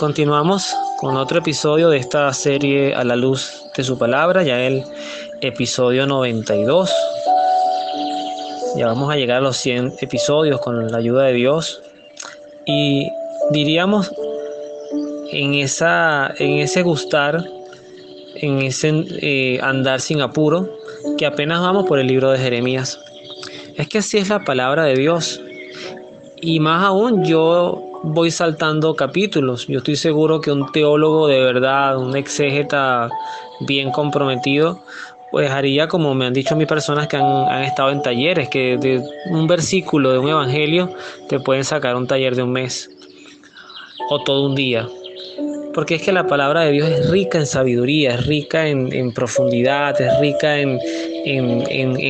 Continuamos con otro episodio de esta serie A la luz de su palabra, ya el episodio 92. Ya vamos a llegar a los 100 episodios con la ayuda de Dios. Y diríamos en ese gustar, en ese andar sin apuro, que apenas vamos por el libro de Jeremías. Es que así es la palabra de Dios. Y más aún, yo voy saltando capítulos. Yo estoy seguro que un teólogo de verdad, un exégeta bien comprometido, pues haría como me han dicho a mí personas que han estado en talleres, que de un versículo de un evangelio te pueden sacar un taller de un mes o todo un día. Porque es que la palabra de Dios es rica en sabiduría, es rica en profundidad, es rica en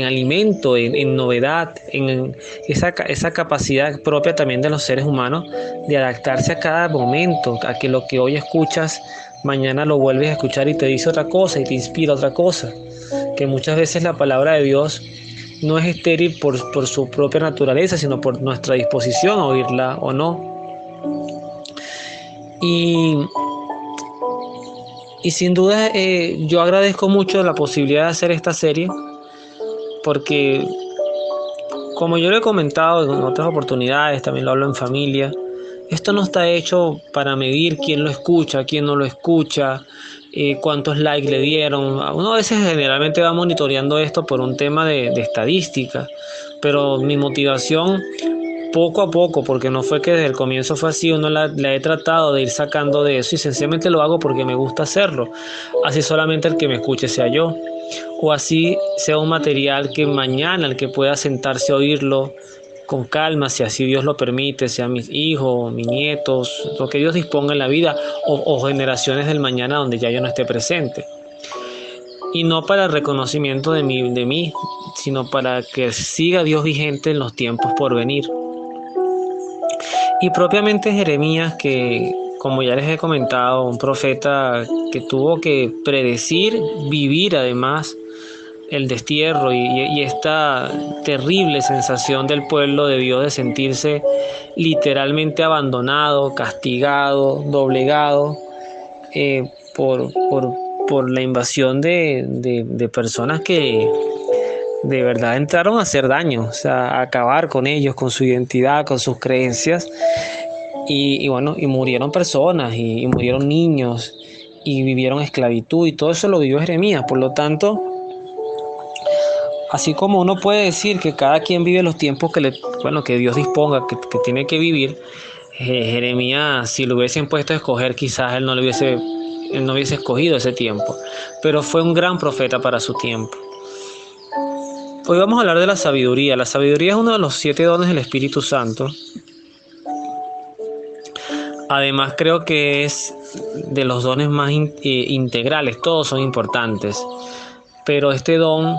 alimento, en novedad, en esa capacidad propia también de los seres humanos de adaptarse a cada momento, a que lo que hoy escuchas, mañana lo vuelves a escuchar y te dice otra cosa y te inspira otra cosa. Que muchas veces la palabra de Dios no es estéril por su propia naturaleza, sino por nuestra disposición a oírla o no. Y sin duda yo agradezco mucho la posibilidad de hacer esta serie porque, como yo lo he comentado en otras oportunidades, también lo hablo en familia, esto no está hecho para medir quién lo escucha, quién no lo escucha, cuántos likes le dieron. Uno a veces generalmente va monitoreando esto por un tema de estadística, pero mi motivación poco a poco, porque no fue que desde el comienzo fue así, la he tratado de ir sacando de eso y sencillamente lo hago porque me gusta hacerlo. Así solamente el que me escuche sea yo, o así sea un material que mañana el que pueda sentarse a oírlo con calma, si así Dios lo permite, sean mis hijos, mis nietos, lo que Dios disponga en la vida, o generaciones del mañana donde ya yo no esté presente. Y no para el reconocimiento de mí, sino para que siga Dios vigente en los tiempos por venir. Y propiamente Jeremías, que como ya les he comentado, un profeta que tuvo que predecir, vivir además el destierro y esta terrible sensación del pueblo de Dios de sentirse literalmente abandonado, castigado, doblegado por la invasión de personas que de verdad entraron a hacer daño, o sea, a acabar con ellos, con su identidad, con sus creencias. Y murieron personas y murieron niños y vivieron esclavitud y todo eso lo vivió Jeremías. Por lo tanto, así como uno puede decir que cada quien vive los tiempos que Dios disponga, que tiene que vivir, Jeremías, si lo hubiesen puesto a escoger, quizás él no hubiese escogido ese tiempo, pero fue un gran profeta para su tiempo. Hoy vamos a hablar de la sabiduría. La sabiduría es uno de los 7 dones del Espíritu Santo. Además, creo que es de los dones más integrales. Todos son importantes, pero este don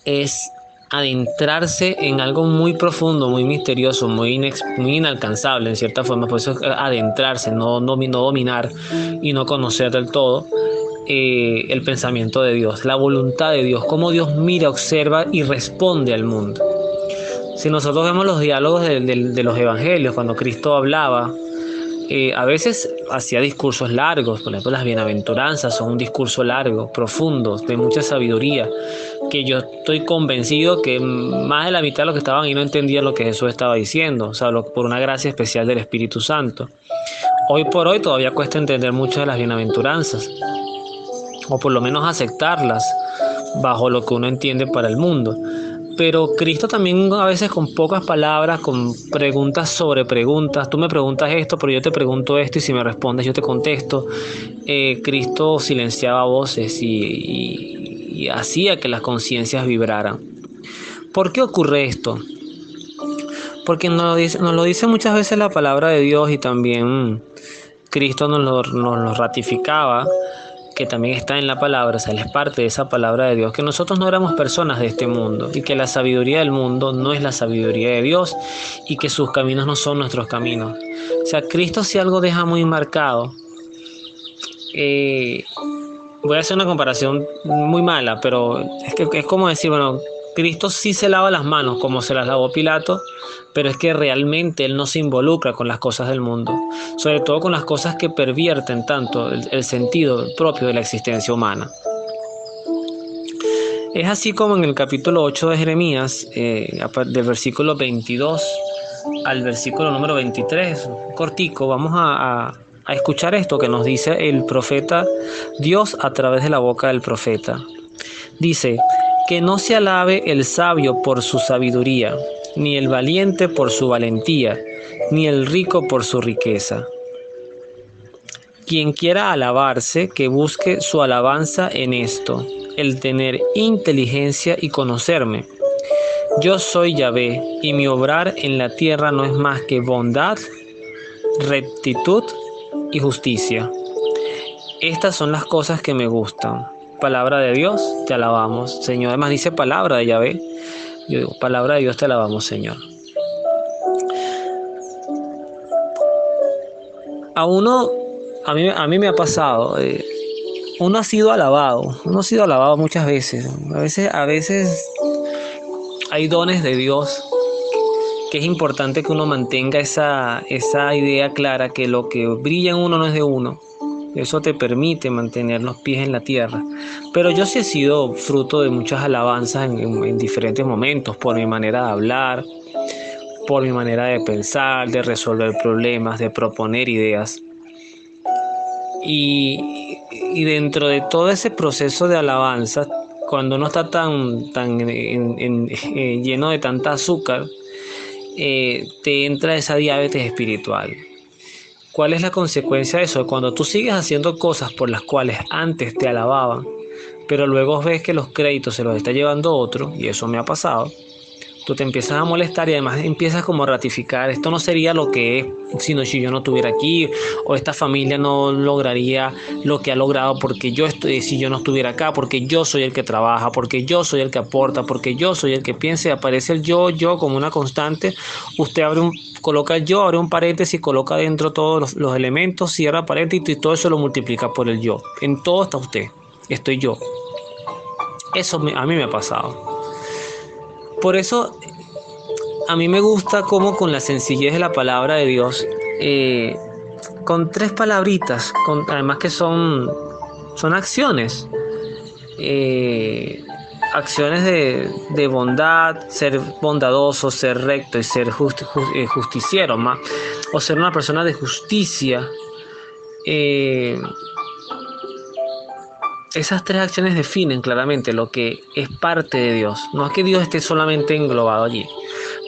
es adentrarse en algo muy profundo, muy misterioso, muy inalcanzable en cierta forma. Por eso es adentrarse, no dominar y no conocer del todo el pensamiento de Dios, la voluntad de Dios, cómo Dios mira, observa y responde al mundo. Si nosotros vemos los diálogos de los evangelios, cuando Cristo hablaba, a veces hacía discursos largos. Por ejemplo, las bienaventuranzas son un discurso largo, profundo, de mucha sabiduría, que yo estoy convencido que más de la mitad de los que estaban ahí no entendían lo que Jesús estaba diciendo, o sea, por una gracia especial del Espíritu Santo. Hoy por hoy todavía cuesta entender muchas de las bienaventuranzas, o por lo menos aceptarlas bajo lo que uno entiende para el mundo. Pero Cristo también a veces con pocas palabras, con preguntas sobre preguntas. Tú me preguntas esto, pero yo te pregunto esto y si me respondes yo te contesto. Cristo silenciaba voces y hacía que las conciencias vibraran. ¿Por qué ocurre esto? Porque nos lo dice muchas veces la palabra de Dios y también Cristo nos lo ratificaba, que también está en la palabra, o sea, Él es parte de esa palabra de Dios, que nosotros no éramos personas de este mundo y que la sabiduría del mundo no es la sabiduría de Dios y que sus caminos no son nuestros caminos. O sea, Cristo si algo deja muy marcado, voy a hacer una comparación muy mala, pero es como decir, bueno, Cristo sí se lava las manos como se las lavó Pilato, pero es que realmente Él no se involucra con las cosas del mundo, sobre todo con las cosas que pervierten tanto el sentido propio de la existencia humana. Es así como en el capítulo 8 de Jeremías, del versículo 22 al versículo número 23, cortico, vamos a escuchar esto que nos dice el profeta Dios a través de la boca del profeta. Dice: que no se alabe el sabio por su sabiduría, ni el valiente por su valentía, ni el rico por su riqueza. Quien quiera alabarse, que busque su alabanza en esto, el tener inteligencia y conocerme. Yo soy Yahvé, y mi obrar en la tierra no es más que bondad, rectitud y justicia. Estas son las cosas que me gustan. Palabra de Dios, te alabamos, Señor. Además dice palabra de Yahvé. Yo digo, palabra de Dios, te alabamos, Señor. A mí me ha pasado, uno ha sido alabado muchas veces. A veces hay dones de Dios que es importante que uno mantenga esa idea clara, que lo que brilla en uno no es de uno. Eso te permite mantener los pies en la tierra. Pero yo sí he sido fruto de muchas alabanzas en diferentes momentos, por mi manera de hablar, por mi manera de pensar, de resolver problemas, de proponer ideas. Y dentro de todo ese proceso de alabanza, cuando uno está tan lleno de tanta azúcar, te entra esa diabetes espiritual. ¿Cuál es la consecuencia de eso? Cuando tú sigues haciendo cosas por las cuales antes te alababan, pero luego ves que los créditos se los está llevando otro, y eso me ha pasado, tú te empiezas a molestar y además empiezas como a ratificar: esto no sería lo que es sino si yo no estuviera aquí, o esta familia no lograría lo que ha logrado porque si yo no estuviera acá, porque yo soy el que trabaja, porque yo soy el que aporta, porque yo soy el que piensa, y aparece el yo como una constante. Usted coloca el yo, abre un paréntesis, coloca dentro todos los elementos, cierra paréntesis y todo eso lo multiplica por el yo. En todo está usted, estoy yo. Eso a mí me ha pasado. Por eso a mí me gusta cómo con la sencillez de la palabra de Dios, con 3 palabritas, además que son acciones, acciones de bondad, ser bondadoso, ser recto y ser justiciero, o ser una persona de justicia. Esas 3 acciones definen claramente lo que es parte de Dios. No es que Dios esté solamente englobado allí,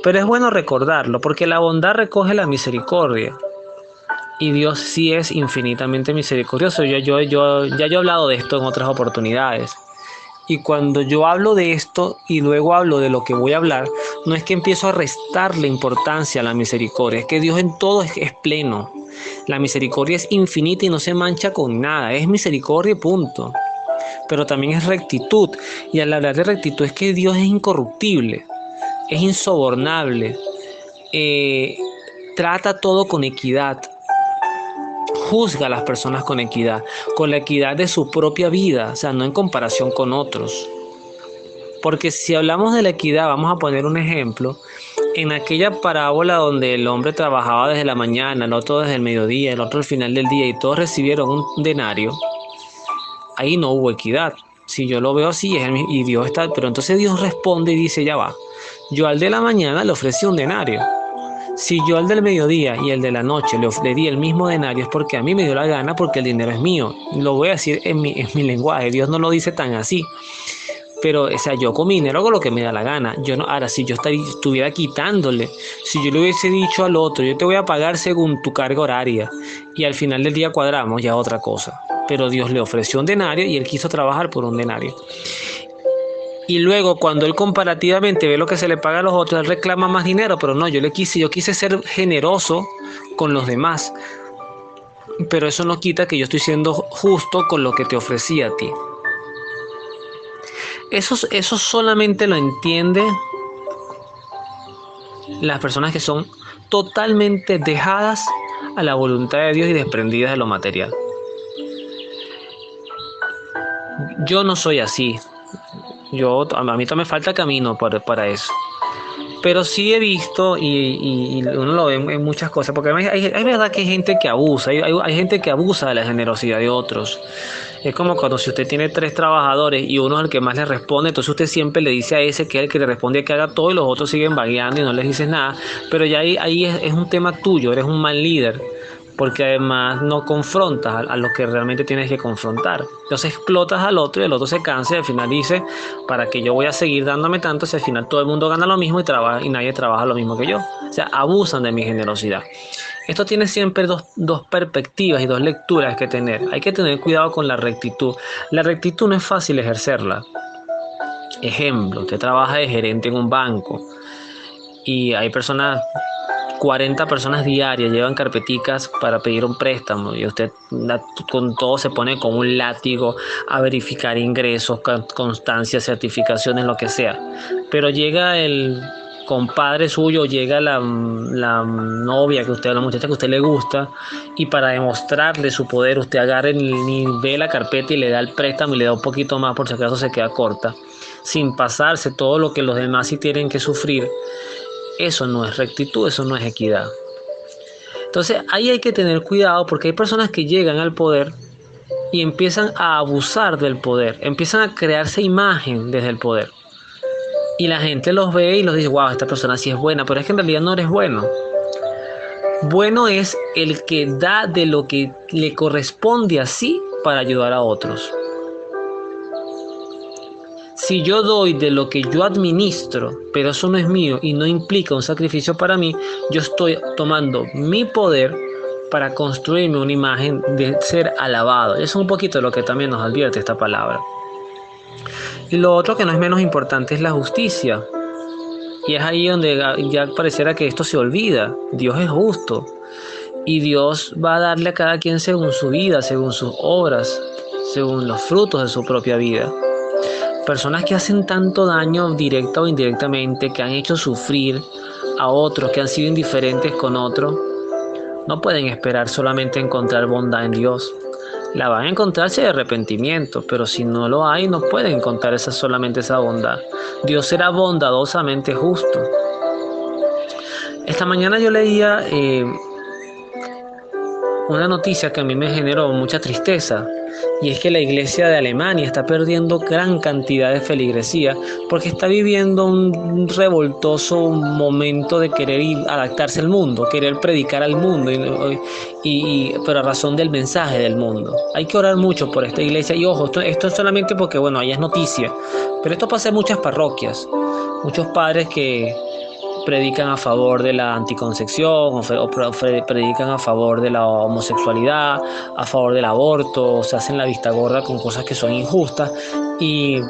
pero es bueno recordarlo, porque la bondad recoge la misericordia, y Dios sí es infinitamente misericordioso. Ya yo he hablado de esto en otras oportunidades. Y cuando yo hablo de esto y luego hablo de lo que voy a hablar, no es que empiezo a restarle importancia a la misericordia, es que Dios en todo es pleno. La misericordia es infinita y no se mancha con nada, es misericordia y punto. Pero también es rectitud, y al hablar de rectitud es que Dios es incorruptible, es insobornable, trata todo con equidad, juzga a las personas con la equidad de su propia vida, o sea, no en comparación con otros. Porque si hablamos de la equidad, vamos a poner un ejemplo. En aquella parábola donde el hombre trabajaba desde la mañana, el otro desde el mediodía, el otro al final del día, y todos recibieron un denario, ahí no hubo equidad. Si yo lo veo así, y Dios está, pero entonces Dios responde y dice: ya va, yo al de la mañana le ofrecí un denario. Si yo al del mediodía y el de la noche le di el mismo denario, es porque a mí me dio la gana, porque el dinero es mío. Lo voy a decir en mi lenguaje. Dios no lo dice tan así. Pero, o sea, yo con mi dinero hago lo que me da la gana. Ahora, si yo estuviera quitándole, si yo le hubiese dicho al otro: yo te voy a pagar según tu carga horaria, y al final del día cuadramos, ya otra cosa. Pero Dios le ofreció un denario y él quiso trabajar por un denario. Y luego, cuando él comparativamente ve lo que se le paga a los otros, él reclama más dinero. Pero no, yo quise ser generoso con los demás. Pero eso no quita que yo estoy siendo justo con lo que te ofrecí a ti. Eso solamente lo entiende las personas que son totalmente dejadas a la voluntad de Dios y desprendidas de lo material. Yo no soy así. A mí todavía me falta camino para eso. Pero sí he visto y uno lo ve en muchas cosas, porque hay verdad que hay gente que abusa, hay gente que abusa de la generosidad de otros. Es como cuando si usted tiene 3 trabajadores y uno es el que más le responde, entonces usted siempre le dice a ese que es el que le responde que haga todo y los otros siguen vagueando y no les dices nada. Pero ya ahí es un tema tuyo, eres un mal líder, porque además no confrontas a lo que realmente tienes que confrontar. Entonces explotas al otro y el otro se cansa y al final dice, ¿para qué yo voy a seguir dándome tanto si al final todo el mundo gana lo mismo y nadie trabaja lo mismo que yo? O sea, abusan de mi generosidad. Esto tiene siempre dos perspectivas y dos lecturas que tener. Hay que tener cuidado con la rectitud. La rectitud no es fácil ejercerla. Ejemplo, usted trabaja de gerente en un banco y hay 40 personas diarias llevan carpeticas para pedir un préstamo y usted con todo se pone con un látigo a verificar ingresos, constancias, certificaciones, lo que sea. Pero llega el compadre suyo, llega la novia la muchacha que a usted le gusta y para demostrarle su poder usted agarra ni ve la carpeta y le da el préstamo y le da un poquito más por si acaso se queda corta, sin pasarse todo lo que los demás sí tienen que sufrir. Eso no es rectitud, eso no es equidad. Entonces ahí hay que tener cuidado porque hay personas que llegan al poder y empiezan a abusar del poder, empiezan a crearse imagen desde el poder. Y la gente los ve y los dice, wow, esta persona sí es buena, pero es que en realidad no eres bueno. Bueno es el que da de lo que le corresponde a sí para ayudar a otros. Si yo doy de lo que yo administro, pero eso no es mío y no implica un sacrificio para mí, yo estoy tomando mi poder para construirme una imagen de ser alabado. Eso es un poquito de lo que también nos advierte esta palabra. Y lo otro que no es menos importante es la justicia. Y es ahí donde ya pareciera que esto se olvida. Dios es justo. Y Dios va a darle a cada quien según su vida, según sus obras, según los frutos de su propia vida. Personas que hacen tanto daño directa o indirectamente, que han hecho sufrir a otros, que han sido indiferentes con otros, no pueden esperar solamente encontrar bondad en Dios. La van a encontrar si hay arrepentimiento, pero si no lo hay, no pueden encontrar solamente esa bondad. Dios será bondadosamente justo. Esta mañana yo leía una noticia que a mí me generó mucha tristeza, y es que la iglesia de Alemania está perdiendo gran cantidad de feligresía porque está viviendo un revoltoso momento de querer adaptarse al mundo, querer predicar al mundo, pero a razón del mensaje del mundo. Hay que orar mucho por esta iglesia y ojo, esto es solamente porque, bueno, allá es noticia, pero esto pasa en muchas parroquias, muchos padres que predican a favor de la anticoncepción o predican a favor de la homosexualidad, a favor del aborto, se hacen la vista gorda con cosas que son injustas y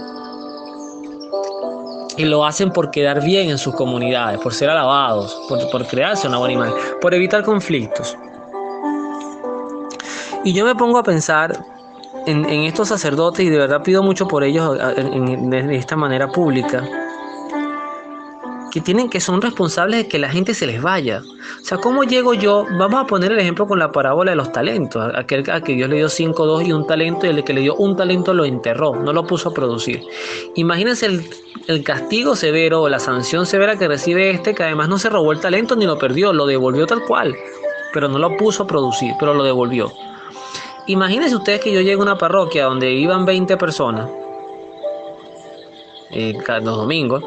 lo hacen por quedar bien en sus comunidades, por ser alabados, por crearse una buena imagen, por evitar conflictos. Y yo me pongo a pensar en estos sacerdotes y de verdad pido mucho por ellos de esta manera pública, que son responsables de que la gente se les vaya. O sea, ¿cómo llego yo? Vamos a poner el ejemplo con la parábola de los talentos. Aquel a que Dios le dio 5, 2 y un talento, y el que le dio un talento lo enterró, no lo puso a producir. Imagínense el castigo severo o la sanción severa que recibe que además no se robó el talento ni lo perdió, lo devolvió tal cual, pero no lo puso a producir, pero lo devolvió. Imagínense ustedes que yo llego a una parroquia donde iban 20 personas los domingos,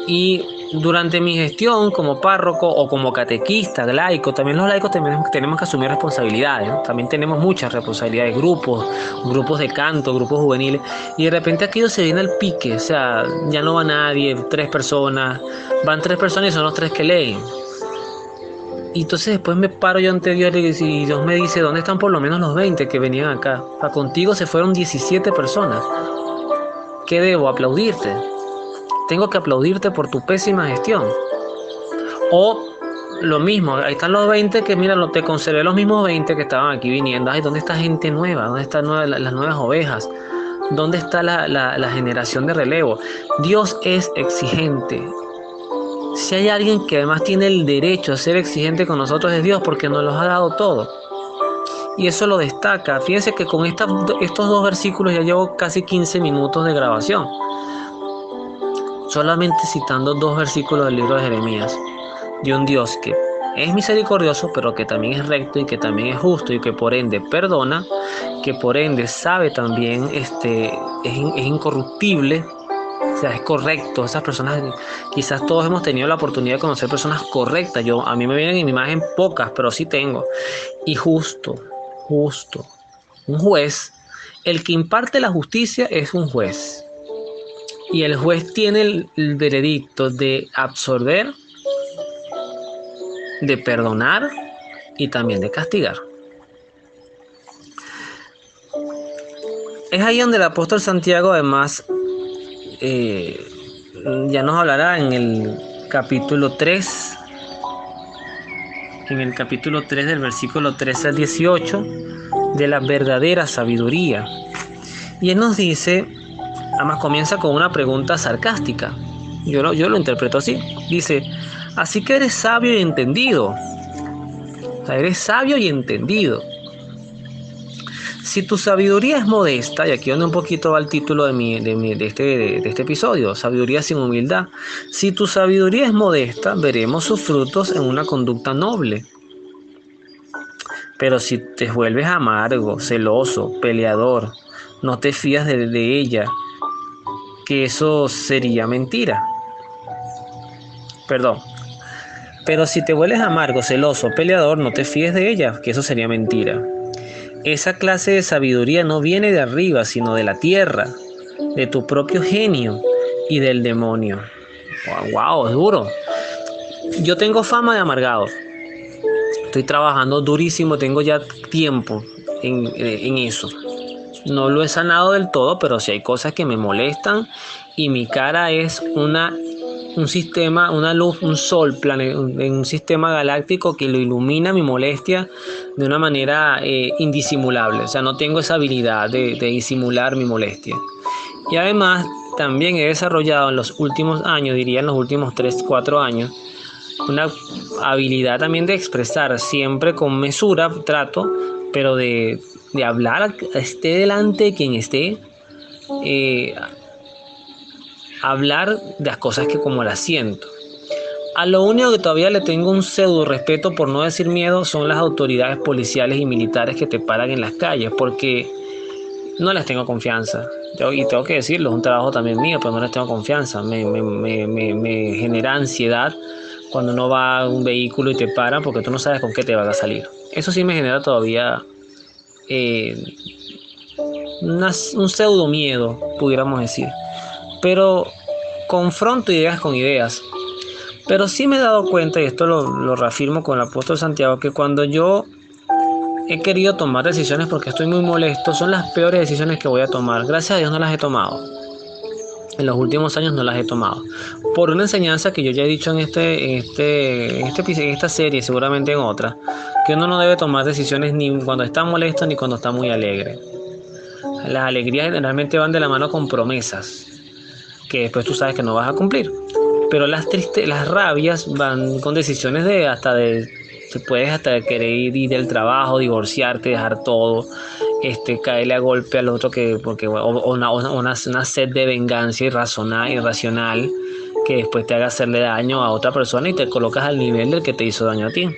y durante mi gestión como párroco o como catequista, laico, también los laicos tenemos que asumir responsabilidades, ¿no? También tenemos muchas responsabilidades, grupos de canto, grupos juveniles, y de repente aquello se viene al pique, o sea, ya no va nadie, 3 personas, van 3 personas y son los 3 que leen. Y entonces después me paro yo ante Dios y Dios me dice, ¿dónde están por lo menos los 20 que venían acá? Contigo se fueron 17 personas. ¿Qué debo? Aplaudirte. Tengo que aplaudirte por tu pésima gestión. O lo mismo, ahí están los 20 que, mira, te conservé los mismos 20 que estaban aquí viniendo. Ay, ¿dónde está gente nueva? ¿Dónde están las nuevas ovejas? ¿Dónde está la generación de relevo? Dios es exigente. Si hay alguien que además tiene el derecho a ser exigente con nosotros es Dios, porque nos los ha dado todo. y eso lo destaca. Fíjense que con estos dos versículos ya llevo casi 15 minutos de grabación, solamente citando dos versículos del libro de Jeremías, de un Dios que es misericordioso, pero que también es recto y que también es justo y que por ende perdona, que por ende sabe también, es incorruptible, o sea, es correcto. Esas personas, quizás todos hemos tenido la oportunidad de conocer personas correctas. A mí me vienen en mi imagen pocas, pero sí tengo. Y justo, un juez, el que imparte la justicia es un juez. Y el juez tiene el veredicto de absolver, de perdonar y también de castigar. Es ahí donde el apóstol Santiago además ya nos hablará en el capítulo 3, del versículo 13 al 18, de la verdadera sabiduría. Y él nos dice, además comienza con una pregunta sarcástica. Yo lo interpreto así. Dice, así que eres sabio y entendido. O sea, eres sabio y entendido. Si tu sabiduría es modesta, y aquí donde un poquito va el título de este episodio, sabiduría sin humildad. Si tu sabiduría es modesta, veremos sus frutos en una conducta noble. Pero si te vuelves amargo, celoso, peleador, no te fías de ella, que eso sería mentira. Perdón. Pero si te vuelves amargo, celoso, peleador, no te fíes de ella, que eso sería mentira. Esa clase de sabiduría no viene de arriba, sino de la tierra, de tu propio genio y del demonio. Wow, es duro. Yo tengo fama de amargado. Estoy trabajando durísimo, tengo ya tiempo en eso. No lo he sanado del todo, pero sí hay cosas que me molestan y mi cara es un sistema, una luz, un sol, en un sistema galáctico que lo ilumina mi molestia de una manera indisimulable. O sea, no tengo esa habilidad de disimular mi molestia. Y además, también he desarrollado en los últimos años, diría en los últimos 3, 4 años, una habilidad también de expresar, siempre con mesura, trato, pero de hablar, esté delante de quien esté, hablar de las cosas que como las siento. A lo único que todavía le tengo un pseudo respeto, por no decir miedo, son las autoridades policiales y militares que te paran en las calles, porque no les tengo confianza. Y tengo que decirlo, es un trabajo también mío, pero no les tengo confianza. Me genera ansiedad cuando uno va a un vehículo y te paran porque tú no sabes con qué te van a salir. Eso sí me genera todavía un pseudo miedo, pudiéramos decir. Pero confronto ideas con ideas. Pero sí me he dado cuenta, y esto lo reafirmo con el apóstol Santiago, que cuando yo he querido tomar decisiones porque estoy muy molesto, son las peores decisiones que voy a tomar. Gracias a Dios no las he tomado. En los últimos años no las he tomado. Por una enseñanza que yo ya he dicho en esta serie, seguramente en otra, que uno no debe tomar decisiones ni cuando está molesto ni cuando está muy alegre. Las alegrías generalmente van de la mano con promesas que después tú sabes que no vas a cumplir. Pero las rabias van con decisiones te puedes hasta querer ir del trabajo, divorciarte, dejar todo, caerle a golpe al otro o una sed de venganza irracional que después te haga hacerle daño a otra persona y te colocas al nivel del que te hizo daño a ti.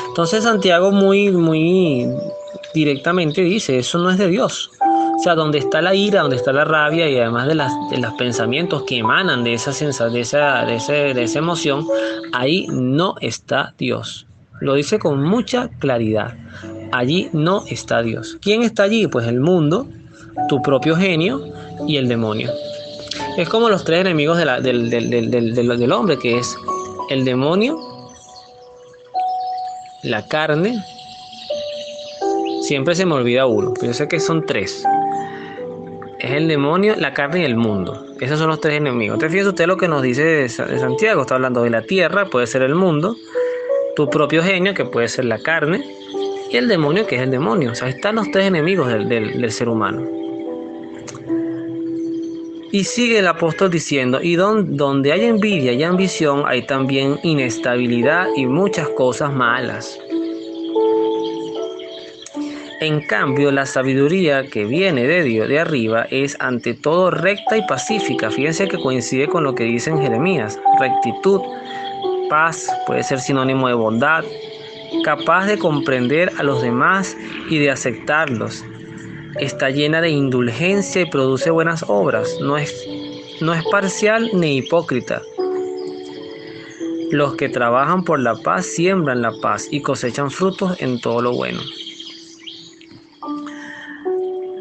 Entonces Santiago muy directamente dice, eso no es de Dios. O sea, donde está la ira, donde está la rabia y además de los pensamientos que emanan de esa emoción, ahí no está Dios. Lo dice con mucha claridad. Allí no está Dios. ¿Quién está allí? Pues el mundo, tu propio genio y el demonio. Es como los tres enemigos del hombre, que es el demonio, la carne. Siempre se me olvida uno, pero yo sé que son tres. Es el demonio, la carne y el mundo. Esos son los tres enemigos. Entonces fíjese usted lo que nos dice de Santiago. Está hablando de la tierra, puede ser el mundo, tu propio genio, que puede ser la carne, y el demonio, que es el demonio. O sea, están los tres enemigos del ser humano. Y sigue el apóstol diciendo, y donde hay envidia y ambición, hay también inestabilidad y muchas cosas malas. En cambio, la sabiduría que viene de Dios, de arriba, es ante todo recta y pacífica. Fíjense que coincide con lo que dice en Jeremías. Rectitud, paz, puede ser sinónimo de bondad, capaz de comprender a los demás y de aceptarlos. Está llena de indulgencia y produce buenas obras. No es parcial ni hipócrita. Los que trabajan por la paz siembran la paz y cosechan frutos en todo lo bueno.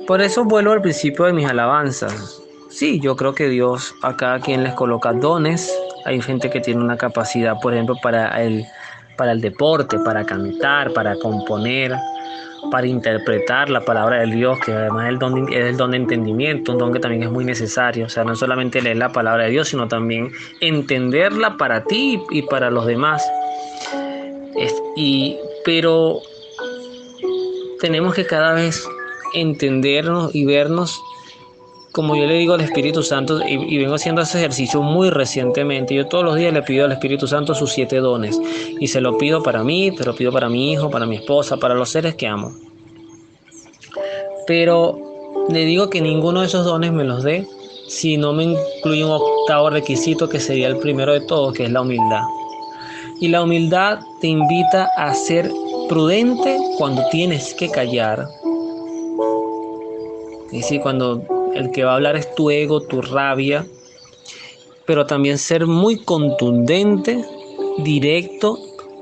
Por eso vuelvo al principio de mis alabanzas. Sí, yo creo que Dios a cada quien les coloca dones. Hay gente que tiene una capacidad, por ejemplo, para el deporte, para cantar, para componer, para interpretar la palabra de Dios, que además es el don de entendimiento, un don que también es muy necesario. O sea, no solamente leer la palabra de Dios, sino también entenderla para ti y para los demás. Pero tenemos que cada vez entendernos y vernos, como yo le digo al Espíritu Santo, y vengo haciendo ese ejercicio muy recientemente. Yo todos los días le pido al Espíritu Santo sus 7 dones, y se lo pido para mí, se lo pido para mi hijo, para mi esposa, para los seres que amo. Pero le digo que ninguno de esos dones me los dé si no me incluye un octavo requisito, que sería el primero de todos, que es la humildad. Y la humildad te invita a ser prudente cuando tienes que callar. Es decir, cuando el que va a hablar es tu ego, tu rabia, pero también ser muy contundente, directo,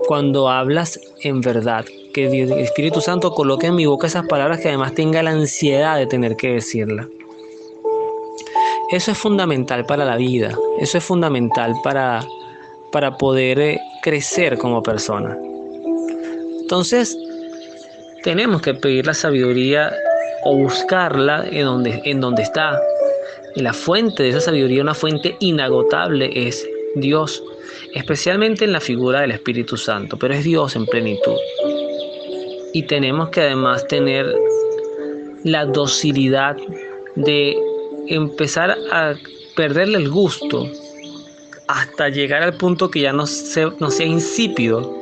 cuando hablas en verdad. Que el Espíritu Santo coloque en mi boca esas palabras que además tenga la ansiedad de tener que decirlas. Eso es fundamental para la vida, eso es fundamental para poder crecer como persona. Entonces, tenemos que pedir la sabiduría o buscarla en donde está. Y la fuente de esa sabiduría, una fuente inagotable, es Dios, especialmente en la figura del Espíritu Santo, pero es Dios en plenitud. Y tenemos que además tener la docilidad de empezar a perderle el gusto hasta llegar al punto que ya no sea insípido,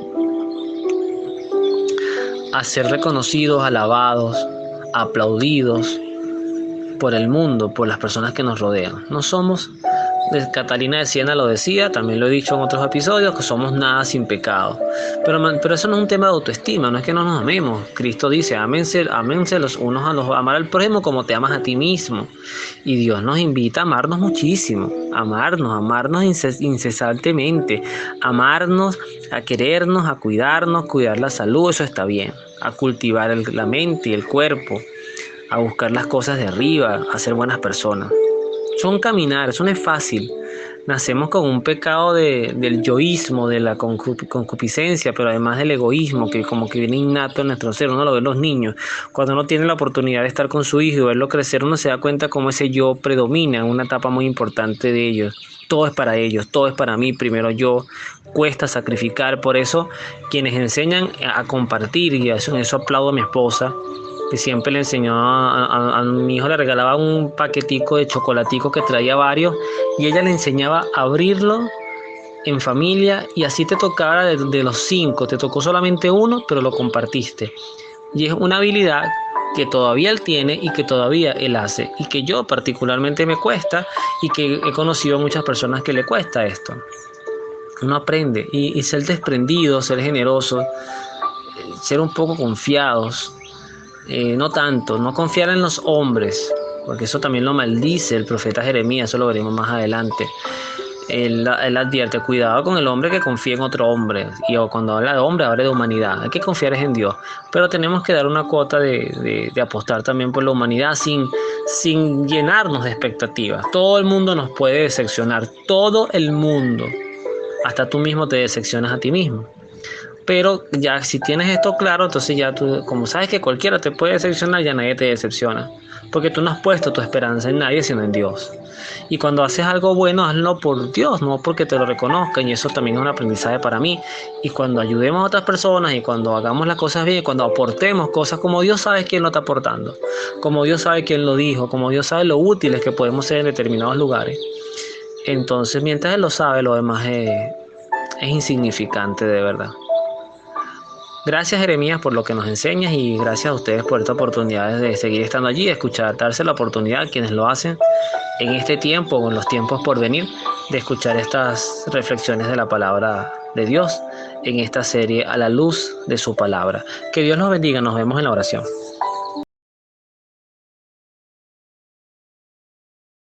a ser reconocidos, alabados, aplaudidos por el mundo, por las personas que nos rodean. No somos, Catalina de Siena lo decía, también lo he dicho en otros episodios, que somos nada sin pecado. Pero eso no es un tema de autoestima, no es que no nos amemos. Cristo dice, ámense los unos a los, amar al prójimo como te amas a ti mismo. Y Dios nos invita a amarnos muchísimo, amarnos incesantemente, amarnos, a querernos, a cuidarnos, cuidar la salud, eso está bien, a cultivar la mente y el cuerpo, a buscar las cosas de arriba, a ser buenas personas. Son caminar, eso no es fácil. Nacemos con un pecado del yoísmo, de la concupiscencia, pero además del egoísmo, que como que viene innato en nuestro ser. Uno lo ve en los niños. Cuando uno tiene la oportunidad de estar con su hijo y verlo crecer, uno se da cuenta cómo ese yo predomina en una etapa muy importante de ellos. Todo es para ellos, todo es para mí, primero yo. Cuesta sacrificar, por eso quienes enseñan a compartir, y eso aplaudo a mi esposa, que siempre le enseñó a mi hijo, le regalaba un paquetico de chocolatico que traía varios, y ella le enseñaba a abrirlo en familia, y así te tocaba de los 5, te tocó solamente uno, pero lo compartiste. Y es una habilidad que todavía él tiene y que todavía él hace, y que yo particularmente me cuesta, y que he conocido a muchas personas que le cuesta esto. Uno aprende, y ser desprendido, ser generoso, ser un poco confiados. No tanto, no confiar en los hombres, porque eso también lo maldice el profeta Jeremías, eso lo veremos más adelante. Él advierte, cuidado con el hombre que confía en otro hombre, y cuando habla de hombre, habla de humanidad. Hay que confiar en Dios, pero tenemos que dar una cuota de apostar también por la humanidad sin llenarnos de expectativas. Todo el mundo nos puede decepcionar, todo el mundo, hasta tú mismo te decepcionas a ti mismo. Pero ya si tienes esto claro, entonces ya tú, como sabes que cualquiera te puede decepcionar, ya nadie te decepciona. Porque tú no has puesto tu esperanza en nadie, sino en Dios. Y cuando haces algo bueno, hazlo por Dios, no porque te lo reconozcan. Y eso también es un aprendizaje para mí. Y cuando ayudemos a otras personas, y cuando hagamos las cosas bien, cuando aportemos cosas, como Dios sabe quién lo está aportando, como Dios sabe quién lo dijo, como Dios sabe lo útiles que podemos ser en determinados lugares. Entonces, mientras Él lo sabe, lo demás es insignificante de verdad. Gracias, Jeremías, por lo que nos enseñas, y gracias a ustedes por esta oportunidad de seguir estando allí, de escuchar, darse la oportunidad, quienes lo hacen en este tiempo o en los tiempos por venir, de escuchar estas reflexiones de la palabra de Dios en esta serie A la luz de su palabra. Que Dios los bendiga. Nos vemos en la oración.